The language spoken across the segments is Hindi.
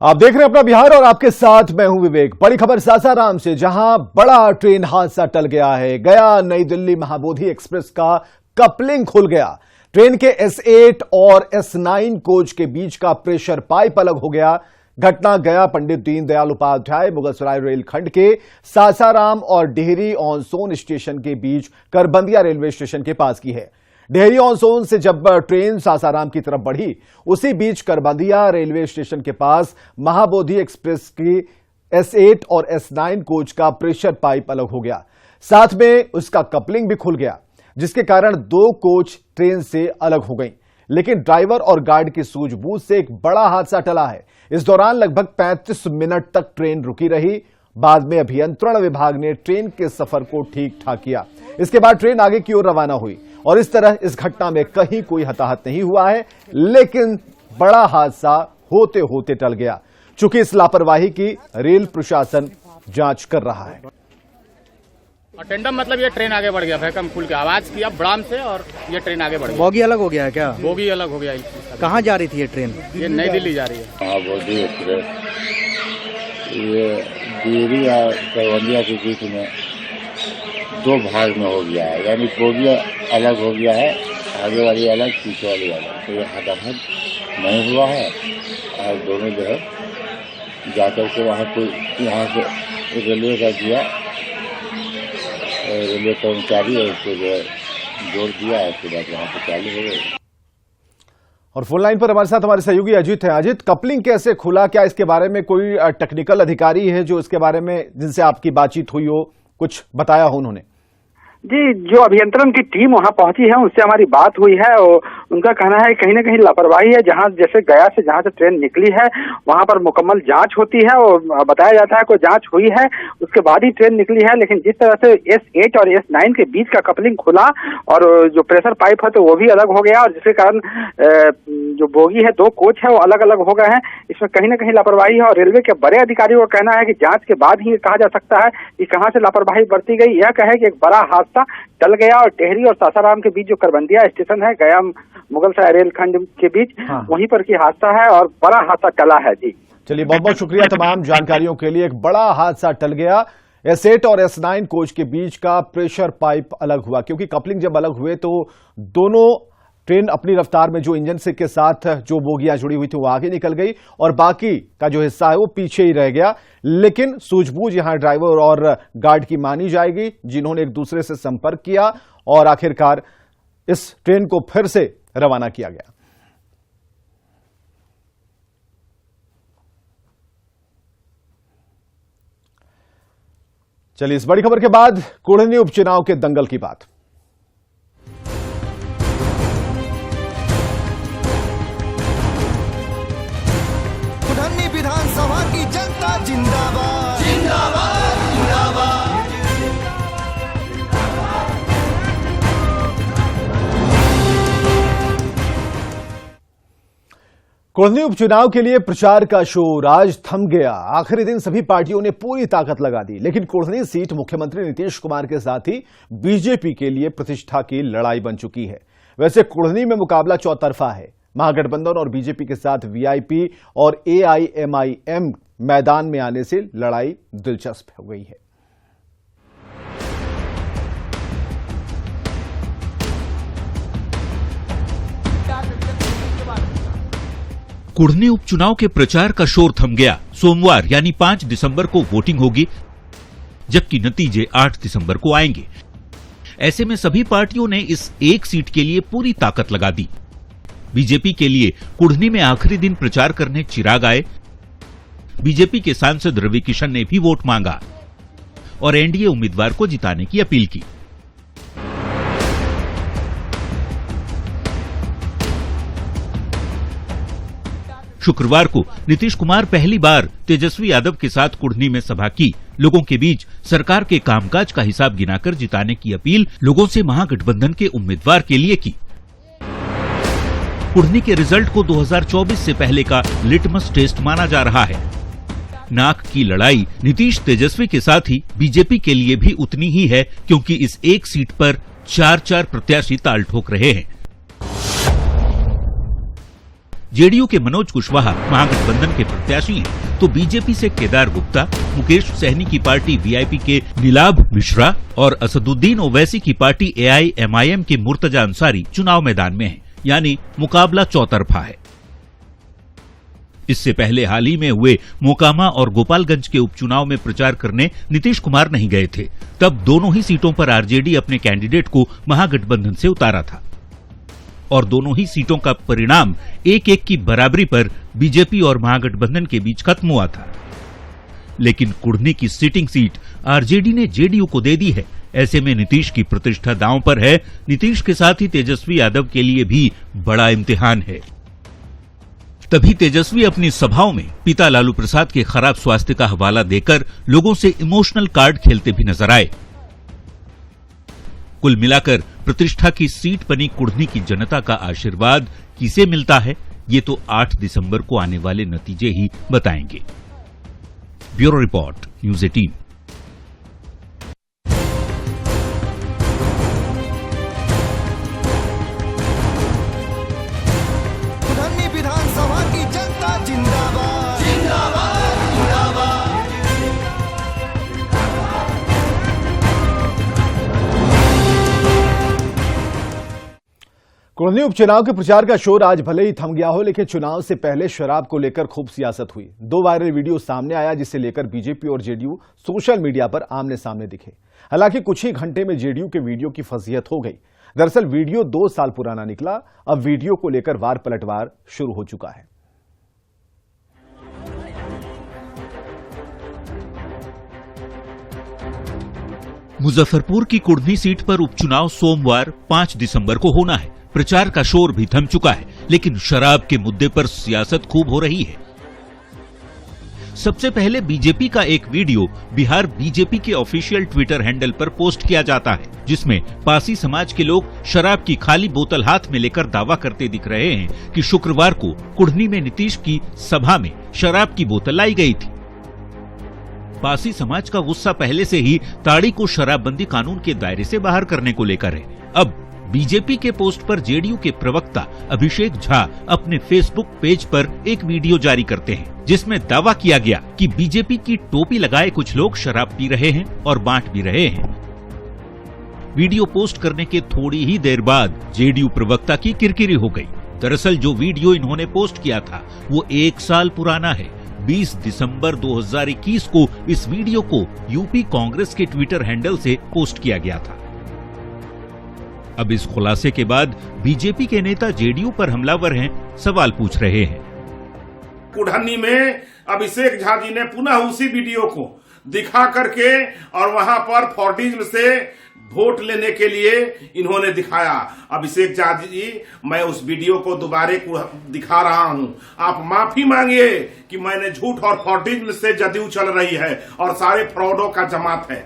आप देख रहे हैं अपना बिहार और आपके साथ मैं हूं विवेक। बड़ी खबर सासाराम से, जहां बड़ा ट्रेन हादसा टल गया है। गया नई दिल्ली महाबोधि एक्सप्रेस का कपलिंग खुल गया। ट्रेन के S8 और S9 कोच के बीच का प्रेशर पाइप अलग हो गया। घटना गया पंडित दीनदयाल उपाध्याय मुगलसराय रेलखंड के सासाराम और डेहरी ऑन सोन स्टेशन के बीच करबंदिया रेलवे स्टेशन के पास की है। डेहरी ऑन सोन से जब ट्रेन सासाराम की तरफ बढ़ी, उसी बीच करबंदिया रेलवे स्टेशन के पास महाबोधि एक्सप्रेस की S8 और S9 कोच का प्रेशर पाइप अलग हो गया। साथ में उसका कपलिंग भी खुल गया, जिसके कारण दो कोच ट्रेन से अलग हो गई। लेकिन ड्राइवर और गार्ड की सूझबूझ से एक बड़ा हादसा टला है। इस दौरान लगभग 35 मिनट तक ट्रेन रुकी रही। बाद में अभियंत्रण विभाग ने ट्रेन के सफर को ठीक ठाक किया। इसके बाद ट्रेन आगे की ओर रवाना हुई और इस तरह इस घटना में कहीं कोई हताहत नहीं हुआ है, लेकिन बड़ा हादसा होते होते टल गया। चूंकि इस लापरवाही की रेल प्रशासन जांच कर रहा है। अटेंडम मतलब ये ट्रेन आगे बढ़ गया, फैकम खुल के आवाज किया बड़ाम से और ये ट्रेन आगे बढ़ गया। बोगी अलग हो गया है क्या? बोगी अलग हो गया। कहाँ जा रही थी ये ट्रेन? ये नई दिल्ली जा रही है। महाबोधि एक्सप्रेस ये डेहरी और करबंदिया के बीच में दो भाग में हो गया है, यानी बोगी अलग हो गया है, आगे वाली अलग पीछे वाली अलग। तो ये हताहत नहीं हुआ है और दोनों जो है जाकर के वहाँ कोई यहाँ से रेलवे का दिया, रेलवे कर्मचारी है उसको जो है जोड़ दिया है, उसके बाद वहाँ पे चालू हो गई। और फोन लाइन पर हमारे साथ हमारे सहयोगी अजीत है। अजीत, कपलिंग कैसे खुला? क्या इसके बारे में कोई टेक्निकल अधिकारी है जो इसके बारे में जिनसे आपकी बातचीत हुई हो, कुछ बताया हो उन्होंने? जी, जो अभियंत्रण की टीम वहां पहुंची है उनसे हमारी बात हुई है और उनका कहना है कहीं ना कहीं लापरवाही है। जहां जैसे गया से जहां से ट्रेन निकली है वहां पर मुकम्मल जांच होती है और बताया जाता है कोई जांच हुई है, उसके बाद ही ट्रेन निकली है। लेकिन जिस तरह से S8 और S9 के बीच का कपलिंग खुला और जो प्रेशर पाइप है तो वो भी अलग हो गया और जिसके कारण जो बोगी है, दो कोच है, वो अलग अलग हो गए हैं। इसमें कहीं ना कहीं लापरवाही है और रेलवे के बड़े अधिकारियों का कहना है कि जांच के बाद ही कहा जा सकता है कि कहां से लापरवाही बरती गई। यह कहे कि एक बड़ा हादसा टल गया और डेहरी और सासाराम के बीच जो करबंदिया स्टेशन है, गया मुगलसराय रेलखंड के बीच, वहीं पर की हादसा है और बड़ा हादसा टला है। जी चलिए, बहुत बहुत शुक्रिया तमाम जानकारियों के लिए। एक बड़ा हादसा टल गया। S8 और S9 कोच के बीच का प्रेशर पाइप अलग हुआ, क्योंकि कपलिंग जब अलग हुए तो दोनों ट्रेन अपनी रफ्तार में जो इंजन से के साथ जो बोगियां जुड़ी हुई थी वो आगे निकल गई और बाकी का जो हिस्सा है वो पीछे ही रह गया। लेकिन सूझबूझ यहां ड्राइवर और गार्ड की मानी जाएगी, जिन्होंने एक दूसरे से संपर्क किया और आखिरकार इस ट्रेन को फिर से रवाना किया गया। चलिए, इस बड़ी खबर के बाद कुढ़नी उपचुनाव के दंगल की बात। विधानसभा की जनता जिंदाबाद जिंदाबाद जिंदाबाद। कुढ़नी उपचुनाव के लिए प्रचार का शोर आज थम गया। आखिरी दिन सभी पार्टियों ने पूरी ताकत लगा दी, लेकिन कुढ़नी सीट मुख्यमंत्री नीतीश कुमार के साथ ही बीजेपी के लिए प्रतिष्ठा की लड़ाई बन चुकी है। वैसे कुढ़नी में मुकाबला चौतरफा है। महागठबंधन और बीजेपी के साथ वीआईपी और AIMIM मैदान में आने से लड़ाई दिलचस्प हो गई है। कुढ़नी उपचुनाव के प्रचार का शोर थम गया। सोमवार यानी 5 दिसंबर को वोटिंग होगी, जबकि नतीजे 8 दिसंबर को आएंगे। ऐसे में सभी पार्टियों ने इस एक सीट के लिए पूरी ताकत लगा दी। बीजेपी के लिए कुढ़नी में आखिरी दिन प्रचार करने चिराग आए। बीजेपी के सांसद रवि किशन ने भी वोट मांगा और एनडीए उम्मीदवार को जिताने की अपील की। शुक्रवार को नीतीश कुमार पहली बार तेजस्वी यादव के साथ कुढ़नी में सभा की। लोगों के बीच सरकार के कामकाज का हिसाब गिनाकर जिताने की अपील लोगों से महागठबंधन के उम्मीदवार के लिए की। कुढ़नी के रिजल्ट को 2024 से पहले का लिटमस टेस्ट माना जा रहा है। नाक की लड़ाई नीतीश तेजस्वी के साथ ही बीजेपी के लिए भी उतनी ही है, क्योंकि इस एक सीट पर 4-4 प्रत्याशी ताल ठोक रहे हैं। जेडीयू के मनोज कुशवाहा महागठबंधन के प्रत्याशी हैं, तो बीजेपी से केदार गुप्ता, मुकेश सहनी की पार्टी वीआईपी के नीलाभ मिश्रा और असदुद्दीन ओवैसी की पार्टी एआईएमआईएम के मुर्तजा अंसारी चुनाव मैदान में हैं, यानी मुकाबला चौतरफा है। इससे पहले हाल ही में हुए मोकामा और गोपालगंज के उपचुनाव में प्रचार करने नीतीश कुमार नहीं गए थे। तब दोनों ही सीटों पर आरजेडी अपने कैंडिडेट को महागठबंधन से उतारा था और दोनों ही सीटों का परिणाम 1-1 की बराबरी पर बीजेपी और महागठबंधन के बीच खत्म हुआ था। लेकिन कुढ़नी की सिटिंग सीट आरजेडी ने जेडीयू को दे दी है। ऐसे में नीतीश की प्रतिष्ठा दांव पर है। नीतीश के साथ ही तेजस्वी यादव के लिए भी बड़ा इम्तिहान है। तभी तेजस्वी अपनी सभाओं में पिता लालू प्रसाद के खराब स्वास्थ्य का हवाला देकर लोगों से इमोशनल कार्ड खेलते भी नजर आए। कुल मिलाकर प्रतिष्ठा की सीट बनी कुढ़नी की जनता का आशीर्वाद किसे मिलता है, ये तो 8 दिसंबर को आने वाले नतीजे ही बताएंगे। Bureau report, news 18। कुढ़नी विधानसभा की जनता जिंदाबाद जिंदाबाद जिंदाबाद। कुढ़नी उपचुनाव के प्रचार का शोर आज भले ही थम गया हो, लेकिन चुनाव से पहले शराब को लेकर खूब सियासत हुई। 2 वायरल वीडियो सामने आया जिसे लेकर बीजेपी और जेडीयू सोशल मीडिया पर आमने सामने दिखे। हालांकि कुछ ही घंटे में जेडीयू के वीडियो की फजीहत हो गई। दरअसल वीडियो 2 साल पुराना निकला। अब वीडियो को लेकर वार पलटवार शुरू हो चुका है। मुजफ्फरपुर की कुढ़नी सीट पर उपचुनाव सोमवार 5 दिसंबर को होना है। प्रचार का शोर भी थम चुका है, लेकिन शराब के मुद्दे पर सियासत खूब हो रही है। सबसे पहले बीजेपी का एक वीडियो बिहार बीजेपी के ऑफिशियल ट्विटर हैंडल पर पोस्ट किया जाता है, जिसमें पासी समाज के लोग शराब की खाली बोतल हाथ में लेकर दावा करते दिख रहे हैं कि शुक्रवार को कुढ़नी में नीतीश की सभा में शराब की बोतल लाई गई थी। पासी समाज का गुस्सा पहले से ही ताड़ी को शराबबंदी कानून के दायरे से बाहर करने को लेकर है। अब बीजेपी के पोस्ट पर जेडीयू के प्रवक्ता अभिषेक झा अपने फेसबुक पेज पर एक वीडियो जारी करते हैं, जिसमें दावा किया गया कि बीजेपी की टोपी लगाए कुछ लोग शराब पी रहे हैं और बांट भी रहे हैं। वीडियो पोस्ट करने के थोड़ी ही देर बाद जेडीयू प्रवक्ता की किरकिरी हो गई। दरअसल जो वीडियो इन्होंने पोस्ट किया था वो 1 साल पुराना है। 20 दिसंबर 2021 को इस वीडियो को यूपी कांग्रेस के ट्विटर हैंडल से पोस्ट किया गया था। अब इस खुलासे के बाद बीजेपी के नेता जेडीयू पर हमलावर हैं, सवाल पूछ रहे हैं। कुढ़नी में अभिषेक झा जी ने पुनः उसी वीडियो को दिखा करके और वहां पर फॉर्टिज्म से वोट लेने के लिए इन्होंने दिखाया। अभिषेक झा जी, मैं उस वीडियो को दोबारे दिखा रहा हूं, आप माफी मांगिए कि मैंने झूठ और फॉर्टिज्म से जदयू चल रही है और सारे फ्रॉडों का जमात है।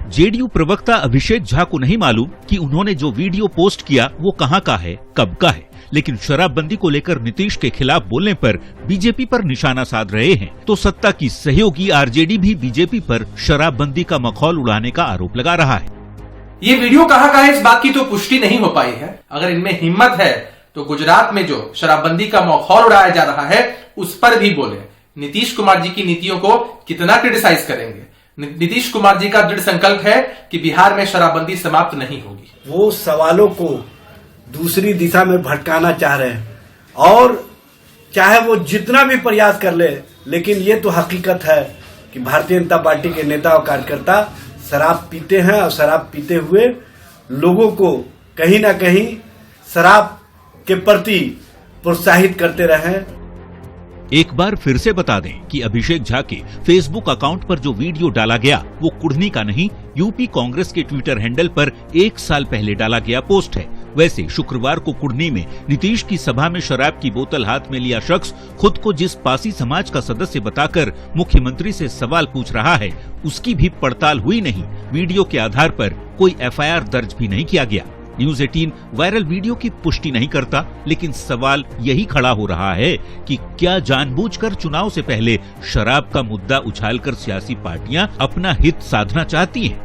जेडीयू प्रवक्ता अभिषेक झा को नहीं मालूम कि उन्होंने जो वीडियो पोस्ट किया वो कहां का है, कब का है, लेकिन शराबबंदी को लेकर नीतीश के खिलाफ बोलने पर बीजेपी पर निशाना साध रहे हैं, तो सत्ता की सहयोगी आरजेडी भी बीजेपी पर शराबबंदी का मखौल उड़ाने का आरोप लगा रहा है। ये वीडियो कहां का है, इस बात की तो पुष्टि नहीं हो पाई है। अगर इनमें हिम्मत है तो गुजरात में जो शराबबंदी का मखौल उड़ाया जा रहा है उस पर भी बोले। नीतीश कुमार जी की नीतियों को कितना क्रिटिसाइज करेंगे। नीतीश कुमार जी का दृढ़ संकल्प है कि बिहार में शराबबंदी समाप्त नहीं होगी। वो सवालों को दूसरी दिशा में भटकाना चाह रहे हैं और चाहे वो जितना भी प्रयास कर ले, लेकिन ये तो हकीकत है कि भारतीय जनता पार्टी के नेता और कार्यकर्ता शराब पीते हैं और शराब पीते हुए लोगों को कहीं ना कहीं शराब के प्रति प्रोत्साहित करते रहे। एक बार फिर से बता दें कि अभिषेक झा के फेसबुक अकाउंट पर जो वीडियो डाला गया वो कुढ़नी का नहीं, यूपी कांग्रेस के ट्विटर हैंडल पर 1 साल पहले डाला गया पोस्ट है। वैसे शुक्रवार को कुढ़नी में नीतीश की सभा में शराब की बोतल हाथ में लिया शख्स खुद को जिस पासी समाज का सदस्य बताकर मुख्यमंत्री से सवाल पूछ रहा है, उसकी भी पड़ताल हुई नहीं। वीडियो के आधार पर कोई एफआईआर दर्ज भी नहीं किया गया। न्यूज़ 18 वायरल वीडियो की पुष्टि नहीं करता, लेकिन सवाल यही खड़ा हो रहा है कि क्या जानबूझकर चुनाव से पहले शराब का मुद्दा उछालकर सियासी पार्टियां अपना हित साधना चाहती हैं।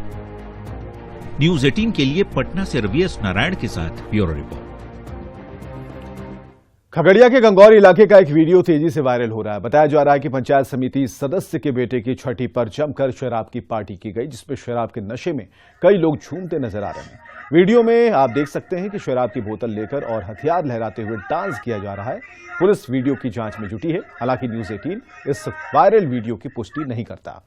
न्यूज़ 18 के लिए पटना से रवि एस नारायण के साथ ब्यूरो रिपोर्ट। खगड़िया के गंगौर इलाके का एक वीडियो तेजी से वायरल हो रहा है। बताया जा रहा है कि पंचायत समिति सदस्य के बेटे की छठी पर जमकर शराब की पार्टी की गई, जिसमें शराब के नशे में कई लोग झूमते नजर आ रहे हैं। वीडियो में आप देख सकते हैं कि शराब की बोतल लेकर और हथियार लहराते हुए डांस किया जा रहा है। पुलिस वीडियो की जांच में जुटी है। हालांकि न्यूज़ 18 इस वायरल वीडियो की पुष्टि नहीं करता।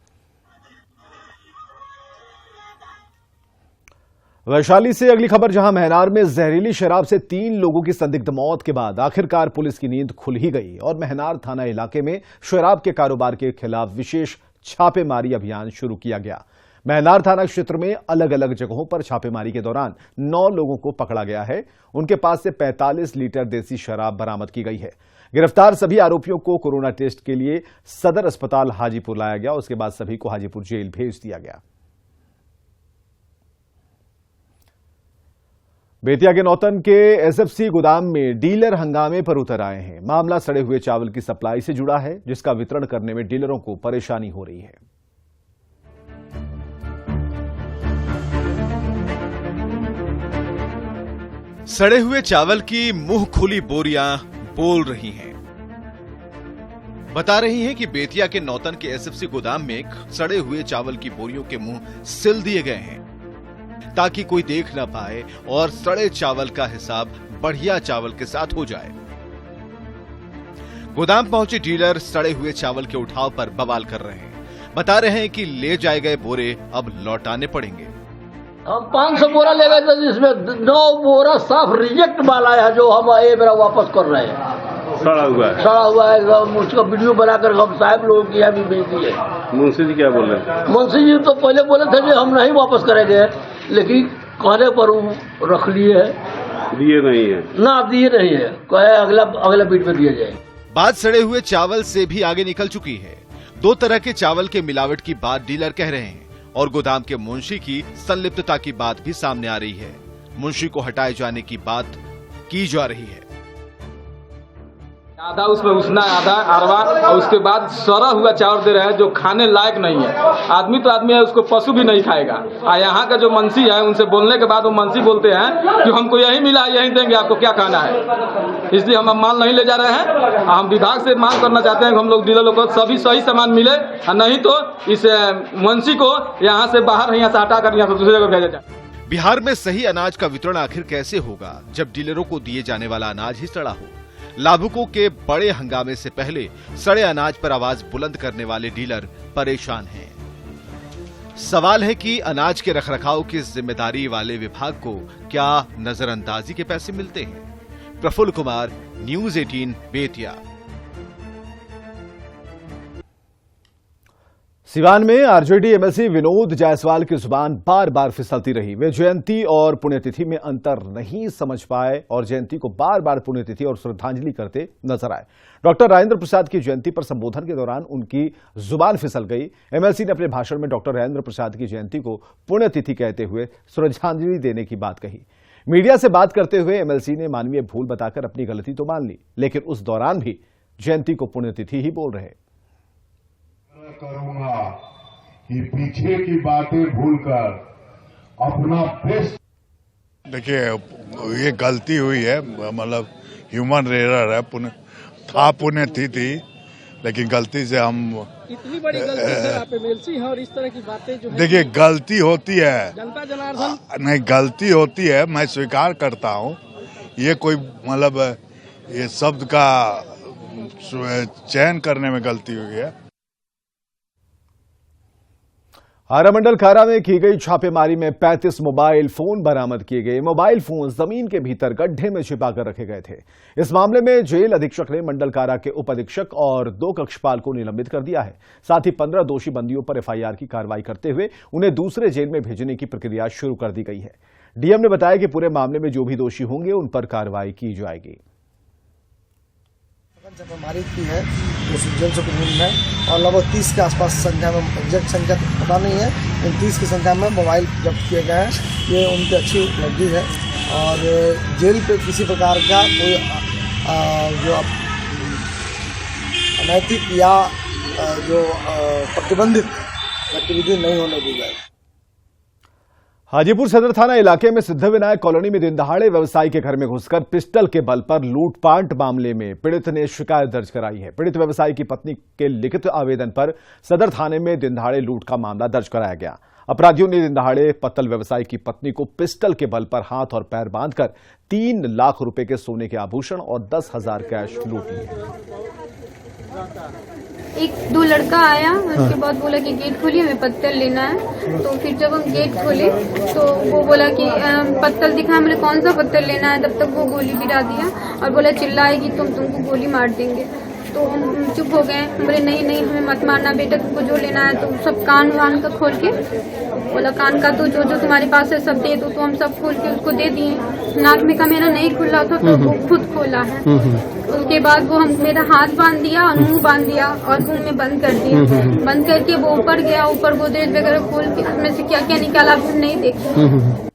वैशाली से अगली खबर, जहां महनार में जहरीली शराब से 3 लोगों की संदिग्ध मौत के बाद आखिरकार पुलिस की नींद खुल ही गई और महनार थाना इलाके में शराब के कारोबार के खिलाफ विशेष छापेमारी अभियान शुरू किया गया। महनार थाना क्षेत्र में अलग अलग जगहों पर छापेमारी के दौरान 9 लोगों को पकड़ा गया है। उनके पास से 45 लीटर देसी शराब बरामद की गई है। गिरफ्तार सभी आरोपियों को कोरोना टेस्ट के लिए सदर अस्पताल हाजीपुर लाया गया। उसके बाद सभी को हाजीपुर जेल भेज दिया गया। बेतिया के नौतन के एसएफसी गोदाम में डीलर हंगामे पर उतर आए हैं। मामला सड़े हुए चावल की सप्लाई से जुड़ा है, जिसका वितरण करने में डीलरों को परेशानी हो रही है। सड़े हुए चावल की मुंह खुली बोरियां बोल रही हैं। बता रही हैं कि बेतिया के नौतन के एसएफसी गोदाम में सड़े हुए चावल की बोरियों के मुंह सिल दिए गए हैं ताकि कोई देख न पाए और सड़े चावल का हिसाब बढ़िया चावल के साथ हो जाए। गोदाम पहुंचे डीलर सड़े हुए चावल के उठाव पर बवाल कर रहे हैं। बता रहे हैं कि ले जाए गए बोरे अब लौटाने पड़ेंगे। हम 500 बोरा ले गए थे, जिसमें 9 बोरा साफ रिजेक्ट माल आया है, जो हम ये मेरा वापस कर रहे हैं। सड़ा हुआ है उसका वीडियो बनाकर हम साहब लोगों की यहाँ भी भेज दिए। मुंशी जी क्या बोल रहे हैं? मुंशी जी तो पहले बोले थे कि हम नहीं वापस करेंगे, लेकिन कहने पर वो रख लिए है। दिए नहीं है ना, दिए नहीं है, कहे अगला बीट में दिए जाए। बात सड़े हुए चावल से भी आगे निकल चुकी है। 2 तरह के चावल के मिलावट की बात डीलर कह रहे हैं और गोदाम के मुंशी की संलिप्तता की बात भी सामने आ रही है। मुंशी को हटाए जाने की बात की जा रही है। आधा उसमें उसना, आधा अरवा, और उसके बाद सड़ा हुआ चावल दे रहे हैं जो खाने लायक नहीं है। आदमी तो आदमी है, उसको पशु भी नहीं खाएगा। और यहाँ का जो मुंशी है, उनसे बोलने के बाद वो मुंशी बोलते हैं कि हमको यही मिला, यही देंगे, आपको क्या खाना है। इसलिए हम माल नहीं ले जा रहे हैं। हम विभाग से मांग करना चाहते हैं कि हम लोग डीलर लोग को सभी सही सामान मिले, और नहीं तो इस मुंशी को यहाँ से बाहर यहाँ से हटा कर यहाँ से दूसरी जगह भेजा जाए। बिहार में सही अनाज का वितरण आखिर कैसे होगा जब डीलरों को दिए जाने वाला अनाज ही सड़ा हो। लाभुकों के बड़े हंगामे से पहले सड़े अनाज पर आवाज बुलंद करने वाले डीलर परेशान हैं। सवाल है कि अनाज के रखरखाव की जिम्मेदारी वाले विभाग को क्या नजरअंदाजी के पैसे मिलते हैं। प्रफुल्ल कुमार, न्यूज़ 18 बेतिया। सिवान में आरजेडी एमएलसी विनोद जायसवाल की जुबान बार बार फिसलती रही। वे जयंती और पुण्यतिथि में अंतर नहीं समझ पाए और जयंती को बार बार पुण्यतिथि और श्रद्धांजलि करते नजर आए। डॉक्टर राजेंद्र प्रसाद की जयंती पर संबोधन के दौरान उनकी जुबान फिसल गई। एमएलसी ने अपने भाषण में डॉक्टर राजेंद्र प्रसाद की जयंती को पुण्यतिथि कहते हुए श्रद्धांजलि देने की बात कही। मीडिया से बात करते हुए एमएलसी ने मानवीय भूल बताकर अपनी गलती तो मान ली, लेकिन उस दौरान भी जयंती को पुण्यतिथि ही बोल रहे। करूंगा कि पीछे की बातें भूलकर अपना बेस्ट। देखिए, ये गलती हुई है, मतलब ह्यूमन एरर है। पुण्यतिथि, लेकिन गलती से हम इतनी बड़ी गलती सर, आप एमएलसी हैं और इस तरह की बातें जो देखिए गलती होती है, जनता जनार्दन नहीं गलती होती है, मैं स्वीकार करता हूँ। ये कोई मतलब ये शब्द का चयन करने में गलती हुई है। हारामंडल खारा में की गई छापेमारी में 35 मोबाइल फोन बरामद किए गए। मोबाइल फोन जमीन के भीतर गड्ढे में छिपाकर रखे गए थे। इस मामले में जेल अधीक्षक ने मंडल कारा के उप अधीक्षक और 2 कक्षपाल को निलंबित कर दिया है। साथ ही 15 दोषी बंदियों पर एफआईआर की कार्रवाई करते हुए उन्हें दूसरे जेल में भेजने की प्रक्रिया शुरू कर दी गई है। डीएम ने बताया कि पूरे मामले में जो भी दोषी होंगे उन पर कार्रवाई की जाएगी। छापेमारी की है उस जेल सुप्रीम में और लगभग 30 के आसपास संख्या में, एग्जैक्ट संख्या पता नहीं है, इन 30 की संख्या में मोबाइल जब्त किए गए हैं। ये उनकी अच्छी उपलब्धि है और जेल पे किसी प्रकार का कोई जो अनैतिक या जो प्रतिबंधित गतिविधि नहीं होने दी जाए। हाजीपुर सदर थाना इलाके में सिद्धिविनायक कॉलोनी में दिन दहाड़े व्यवसायी के घर में घुसकर पिस्टल के बल पर लूटपाट मामले में पीड़ित ने शिकायत दर्ज कराई है। पीड़ित व्यवसायी की पत्नी के लिखित आवेदन पर सदर थाने में दिन दहाड़े लूट का मामला दर्ज कराया गया। अपराधियों ने दिन दहाड़े पत्तल व्यवसायी की पत्नी को पिस्टल के बल पर हाथ और पैर बांधकर 3 लाख रुपए के सोने के आभूषण और 10,000 कैश लूट लिए। एक दो लड़का आया, उसके बाद बोला कि गेट खोलिए, हमें पत्तल लेना है। तो फिर जब हम गेट खोले तो वो बोला कि पत्तल दिखाया। मैंने कौन सा पत्तल लेना है, तब तक वो गोली गिरा दिया और बोला चिल्लाएगी तुमको गोली मार देंगे। तो हम चुप हो गए, बोले नहीं हमें मत मारना बेटा, तुमको जो लेना है। तो सब कान वान का खोल के बोला कान का तो जो तुम्हारे पास है सब दे दो। तो हम सब खोल के उसको दे दिए। नाक में का मेरा नहीं खुला था तो वो खुद खोला है। उसके बाद वो हम मेरा हाथ बांध दिया और मुंह बांध दिया और मुंह में बंद कर दिया। बंद करके वो ऊपर गया, ऊपर गोदरेज वगैरह खोल के उसमें से क्या क्या निकाला फिर नहीं देखा।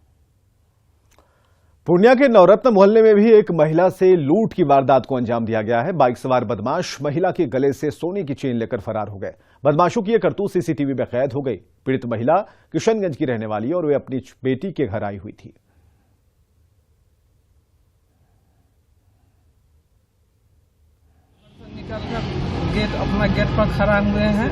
पूर्णिया के नवरत्न मोहल्ले में भी एक महिला से लूट की वारदात को अंजाम दिया गया है। बाइक सवार बदमाश महिला के गले से सोने की चेन लेकर फरार हो गए। बदमाशों की यह करतूत सीसीटीवी में कैद हो गई। पीड़ित महिला किशनगंज की रहने वाली और वे अपनी बेटी के घर आई हुई थी। अपना गेट पर खड़ा हुए हैं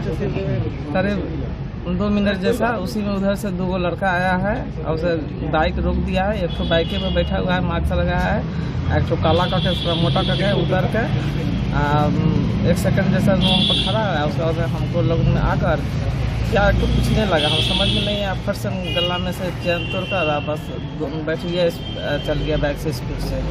करीब 2 मिनट जैसा। उसी में उधर से 2 लड़का आया है और उसे बाइक रोक दिया है। एक तो बाइके में बैठा हुआ है, मास्क लगाया है। एक तो काला करके मोटा करके उतर के 1 सेकंड जैसा वहाँ पर खड़ा है। उसके बाद हमको लोग में आकर क्या तो पूछने लगा, हम समझ में नहीं है। फट से गला में से चैन तोड़कर बस बैठ गया, चल गया बाइक से स्पीड से।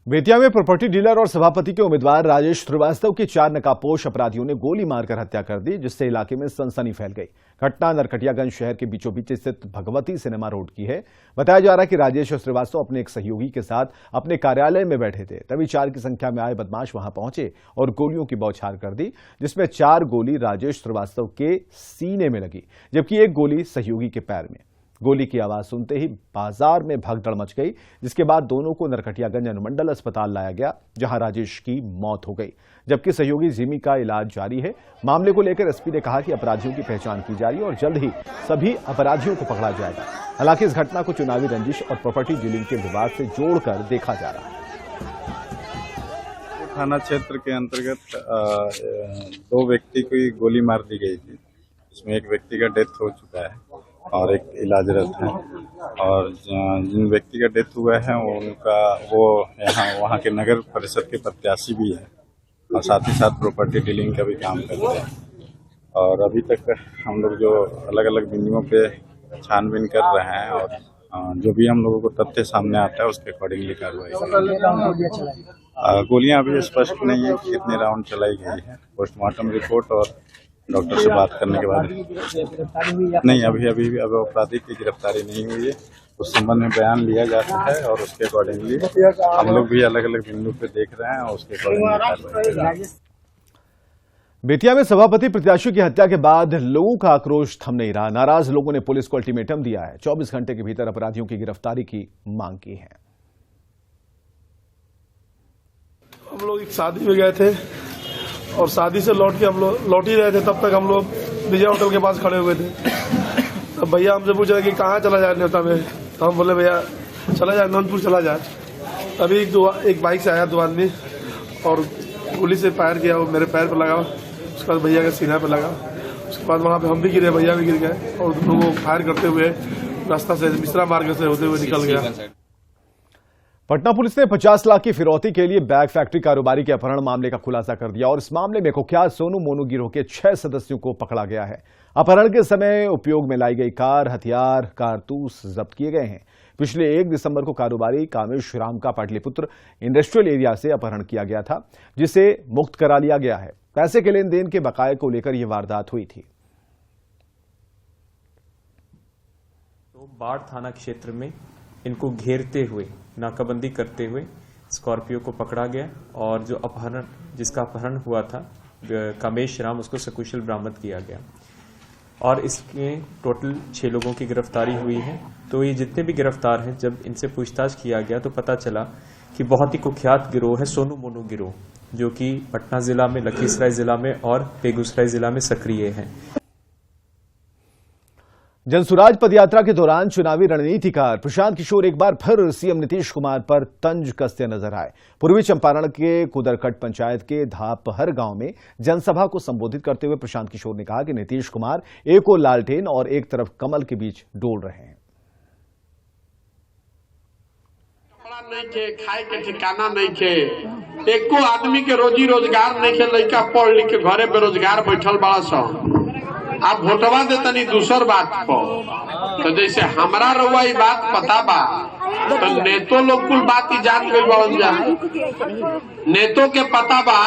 बेतिया में प्रॉपर्टी डीलर और सभापति के उम्मीदवार राजेश श्रीवास्तव की 4 नकाबपोश अपराधियों ने गोली मारकर हत्या कर दी, जिससे इलाके में सनसनी फैल गई। घटना नरकटियागंज शहर के बीचों बीच स्थित भगवती सिनेमा रोड की है। बताया जा रहा है कि राजेश और श्रीवास्तव अपने एक सहयोगी के साथ अपने कार्यालय में बैठे थे। तभी 4 की संख्या में आए बदमाश वहां पहुंचे और गोलियों की बौछार कर दी, जिसमें 4 गोली राजेश श्रीवास्तव के सीने में लगी, जबकि 1 गोली सहयोगी के पैर में। गोली की आवाज सुनते ही बाजार में भगदड़ मच गई, जिसके बाद दोनों को नरकटियागंज अनुमंडल अस्पताल लाया गया, जहां राजेश की मौत हो गई, जबकि सहयोगी जिमी का इलाज जारी है। मामले को लेकर एसपी ने कहा कि अपराधियों की पहचान की जा रही है और जल्द ही सभी अपराधियों को पकड़ा जाएगा। हालांकि इस घटना को चुनावी रंजिश और प्रॉपर्टी डीलिंग के विवाद से जोड़कर देखा जा रहा है। थाना क्षेत्र के अंतर्गत 2 व्यक्ति को गोली मार दी गई थी। इसमें एक व्यक्ति का डेथ हो चुका है और एक इलाजरत है। और जिन व्यक्ति का डेथ हुआ है वो वहाँ के नगर परिषद के प्रत्याशी भी है और साथ ही साथ प्रॉपर्टी डीलिंग का भी काम करते हैं। और अभी तक हम लोग जो अलग अलग बिंदुओं पे छानबीन कर रहे हैं और जो भी हम लोगों को तथ्य सामने आता है उसके अकॉर्डिंगली कार्रवाई। गोलियां अभी स्पष्ट नहीं है कि कितने राउंड चलाई गई है। पोस्टमार्टम रिपोर्ट और डॉक्टर से बात करने के बाद नहीं, अभी अपराधी की गिरफ्तारी नहीं हुई है। उस संबंध में बयान लिया जाता है और उसके अकॉर्डिंगली हम लोग भी अलग अलग बिंदु पे देख रहे हैं और उसके अकॉर्डिंगली। बेतिया में सभापति प्रत्याशी की हत्या के बाद लोगों का आक्रोश थम नहीं रहा। नाराज लोगों ने पुलिस को अल्टीमेटम दिया है। 24 घंटे के भीतर अपराधियों की गिरफ्तारी की मांग की है। हम लोग एक शादी में गए थे और शादी से लौट के हम लोग लौट ही रहे थे, तब तक हम लोग विजय होटल के पास खड़े हुए थे। तब भैया हमसे पूछा कि कहाँ चला जाए न्योता में। तो हम बोले भैया चला जाए नौनपुर चला जाए। तभी एक बाइक से आया 2 आदमी और गोली से फायर किया। वो मेरे पैर पर लगा, उसके बाद भैया के सीना पे लगा। उसके बाद वहाँ पे हम भी गिरे, भैया भी गिर गए और दोनों को फायर करते हुए रास्ता से मिश्रा मार्ग से होते हुए निकल गया। पटना पुलिस ने 50 लाख की फिरौती के लिए बैग फैक्ट्री कारोबारी के अपहरण मामले का खुलासा कर दिया और इस मामले में कुख्यात सोनू मोनू गिरोह के 6 सदस्यों को पकड़ा गया है। अपहरण के समय उपयोग में लाई गई कार, हथियार, कारतूस जब्त किए गए हैं। पिछले 1 दिसंबर को कारोबारी कामेश राम का पाटलिपुत्र इंडस्ट्रियल एरिया से अपहरण किया गया था, जिसे मुक्त करा लिया गया है। पैसे के लेन देन के बकाये को लेकर यह वारदात हुई थी। तो बाढ़ थाना क्षेत्र में इनको घेरते हुए, नाकाबंदी करते हुए स्कॉर्पियो को पकड़ा गया और जो जिसका अपहरण हुआ था कामेश राम, उसको सकुशल बरामद किया गया और इसमें टोटल 6 लोगों की गिरफ्तारी हुई है। तो ये जितने भी गिरफ्तार हैं, जब इनसे पूछताछ किया गया तो पता चला कि बहुत ही कुख्यात गिरोह है सोनू मोनू गिरोह, जो कि पटना जिला में, लखीसराय जिला में और बेगूसराय जिला में सक्रिय है। जनसुराज पदयात्रा के दौरान चुनावी रणनीतिकार प्रशांत किशोर एक बार फिर सीएम नीतीश कुमार पर तंज कसते नजर आए। पूर्वी चंपारण के कुदरकट पंचायत के धापहर गांव में जनसभा को संबोधित करते हुए प्रशांत किशोर ने कहा कि नीतीश कुमार एक ओर लालटेन और एक तरफ कमल के बीच डोल रहे हैं। नहीं के खाए के ठिकाना नहीं के एको आदमी के रोजी रोजगार नहीं के लड़का पढ़ लिख के घरे बेरोजगार बैठल बड़ा सब आप वोटवा दे तनी दूसर बात पर तो जैसे हमरा रहुआ ये बात पता बा तो नेतो लोग कुल बात ही जान गई बन जा नेतो के पता बा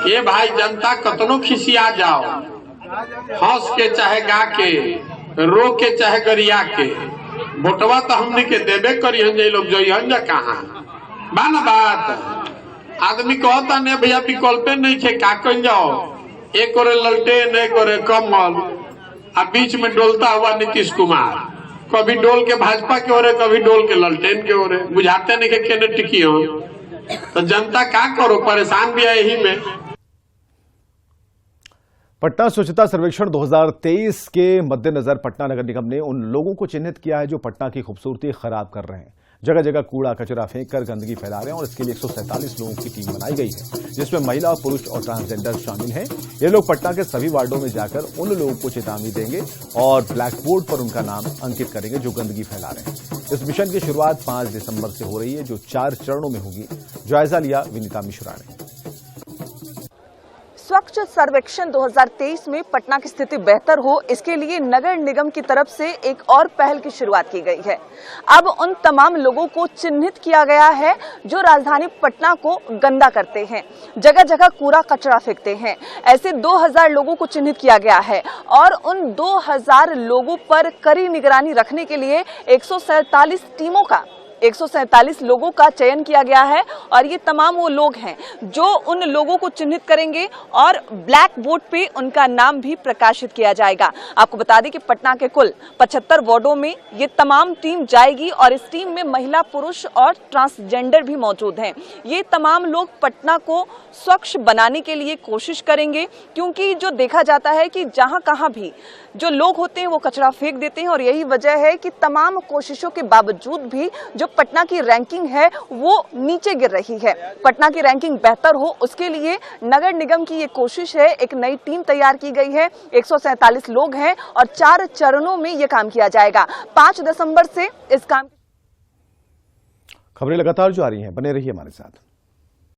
ये भाई जनता कतनो खिसिया जाओ हंस के चाहे गा के रो के चाहे गरिया के वोटवा तो हमने के देबे करी हम जे लोग जइहन जा कहां बा ना बात आदमी कहता नहीं भैया विकल्प नहीं थे का कन जाओ एक और ललटेन एक और कमल अब बीच में डोलता हुआ नीतीश कुमार कभी डोल के भाजपा के ओरे कभी डोल के ललटेन के ओरे बुझाते नहीं के केने टिकी हो तो जनता क्या करो परेशान भी है यही में। पटना स्वच्छता सर्वेक्षण 2023 के मद्देनजर पटना नगर निगम ने उन लोगों को चिन्हित किया है जो पटना की खूबसूरती खराब कर रहे हैं। जगह जगह कूड़ा कचरा फेंककर गंदगी फैला रहे हैं और इसके लिए 147 लोगों की टीम बनाई गई है जिसमें महिला, पुरुष और ट्रांसजेंडर शामिल हैं। ये लोग पटना के सभी वार्डों में जाकर उन लोगों को चेतावनी देंगे और ब्लैक बोर्ड पर उनका नाम अंकित करेंगे जो गंदगी फैला रहे हैं। इस मिशन की शुरुआत 5 दिसंबर से हो रही है जो 4 चरणों में होगी। जायजा लिया विनीता मिश्रा ने। स्वच्छ सर्वेक्षण 2023 में पटना की स्थिति बेहतर हो इसके लिए नगर निगम की तरफ से एक और पहल की शुरुआत की गई है। अब उन तमाम लोगों को चिन्हित किया गया है जो राजधानी पटना को गंदा करते हैं, जगह जगह कूड़ा कचरा फेंकते हैं। ऐसे 2000 लोगों को चिन्हित किया गया है और उन 2000 लोगों पर कड़ी निगरानी रखने के लिए 147 लोगों का चयन किया गया है और ये तमाम वो लोग हैं जो उन लोगों को चिन्हित करेंगे और ब्लैक बोर्ड पे उनका नाम भी प्रकाशित किया जाएगा। आपको बता दें कि पटना के कुल 75 वार्डों में ये तमाम टीम जाएगी और इस टीम में महिला, पुरुष और ट्रांसजेंडर भी मौजूद हैं। ये तमाम लोग पटना को स्वच्छ बनाने के लिए कोशिश करेंगे क्योंकि जो देखा जाता है कि जहां कहां भी जो लोग होते हैं वो कचरा फेंक देते हैं और यही वजह है कि तमाम कोशिशों के बावजूद भी जो पटना की रैंकिंग है वो नीचे गिर रही है। पटना की रैंकिंग बेहतर हो उसके लिए नगर निगम की ये कोशिश है। एक नई टीम तैयार की गई है, 147 लोग हैं और 4 चरणों में ये काम किया जाएगा। 5 दिसंबर से इस काम खबरें लगातार जारी हैं, बने रहिए हमारे साथ।